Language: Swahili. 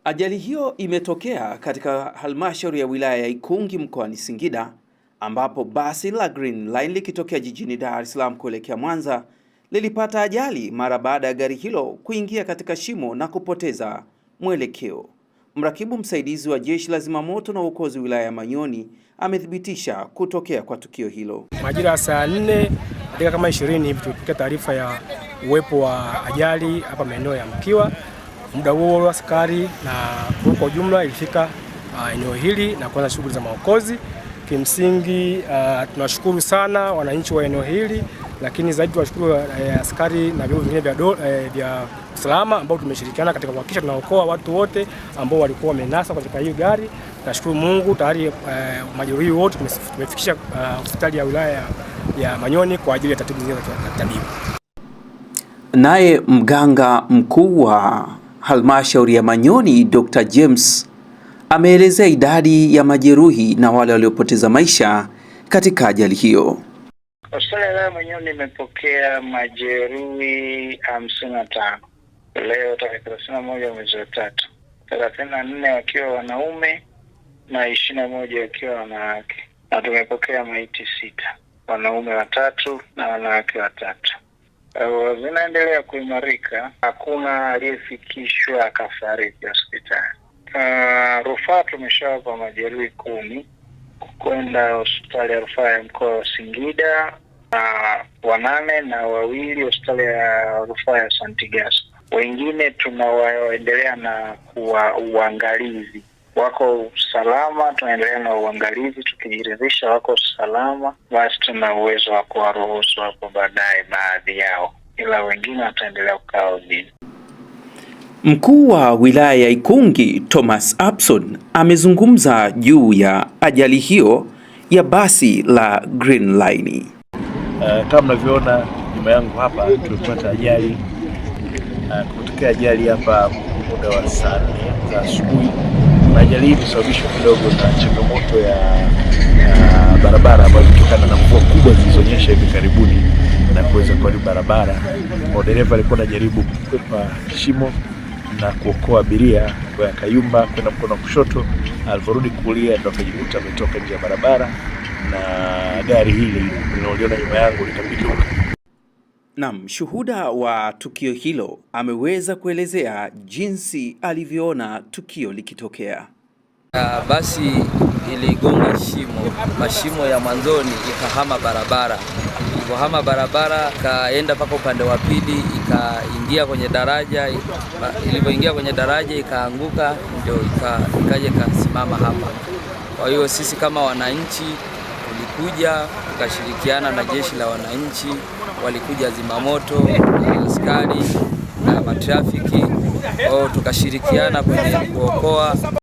Ajali hiyo imetokea katika halmashauri ya wilaya ya Ikungi mkoani Singida, ambapo basi la Green Line likitokea jijini Dar es Salaam kuelekea Mwanza lilipata ajali mara baada ya gari hilo kuingia katika shimo na kupoteza mwelekeo. Mrakibu msaidizi wa Jeshi la Zimamoto na Uokozi wilaya ya Manyoni amethibitisha kutokea kwa tukio hilo. Majira ya saa 4 dakika kama 20 hivi tulipokea taarifa ya uwepo wa ajali hapa maeneo ya Mkiwa. Muda huo askari na kwa ujumla ilifika eneo hili na kuanza shughuli za maokozi. Kimsingi tunashukuru sana wananchi wa eneo hili, lakini zaidi tunashukuru askari na vyombo vingine vya usalama ambao tumeshirikiana katika kuhakikisha tunaokoa watu wote ambao walikuwa wamenasa katika hii gari. Nashukuru Mungu tayari majeruhi wote tumefikisha hospitali ya wilaya ya Manyoni kwa ajili ya taratibu zingine za tabibu. Naye mganga mkuu wa halmashauri ya Manyoni Dr. James ameelezea idadi ya majeruhi na wale waliopoteza maisha katika ajali hiyo. Hospitali ya Manyoni imepokea majeruhi 55 leo tarehe 31 mwezi wa 3, 34 wakiwa wanaume na 21 wakiwa wanawake, na tumepokea maiti 6, wanaume 3 na wanawake 3. Zinaendelea kuimarika, hakuna aliyefikishwa akafariki hospitali. Rufaa tumeshawapa majeruhi 10 kwenda hospitali ya rufaa ya mkoa wa Singida, na 8 na 2 hospitali ya rufaa ya Santiago. Wengine tunawaendelea na uangalizi, wako salama, tunaendelea na uangalizi. Tukijiridhisha wako salama, basi tuna uwezo wa kuwaruhusu hapo baadaye baadhi yao, ila wengine wataendelea kukaa udini. Mkuu wa wilaya ya Ikungi Thomas Abson amezungumza juu ya ajali hiyo ya basi la Green Line. Kama mnavyoona nyuma yangu hapa, tulipata ajali. Kutokea ajali hapa muda wa saa 4 za asubuhi. Ajali hii ilisababishwa kidogo na changamoto ya barabara ambayo kutokana na mvua kubwa zilizonyesha hivi karibuni na kuweza kuharibu barabara. Dereva alikuwa anajaribu kukwepa shimo na kuokoa abiria kwa kayumba kwenda mkono wa kushoto. Aliporudi kulia ndo akajikuta ametoka nje ya barabara na gari hili linaloona nyuma yangu likapinduka. Naam, shuhuda wa tukio hilo ameweza kuelezea jinsi alivyoona tukio likitokea. Basi iligonga mashimo ya mwanzoni, ikahama barabara. Ilipohama barabara kaenda mpaka upande wa pili, ikaingia kwenye daraja. Ilipoingia kwenye daraja ikaanguka, ndio ikaje kasimama hapa. Kwa hiyo sisi kama wananchi tulikuja tukashirikiana na jeshi la wananchi, walikuja zimamoto, askari na matrafiki, tukashirikiana kwenye kuokoa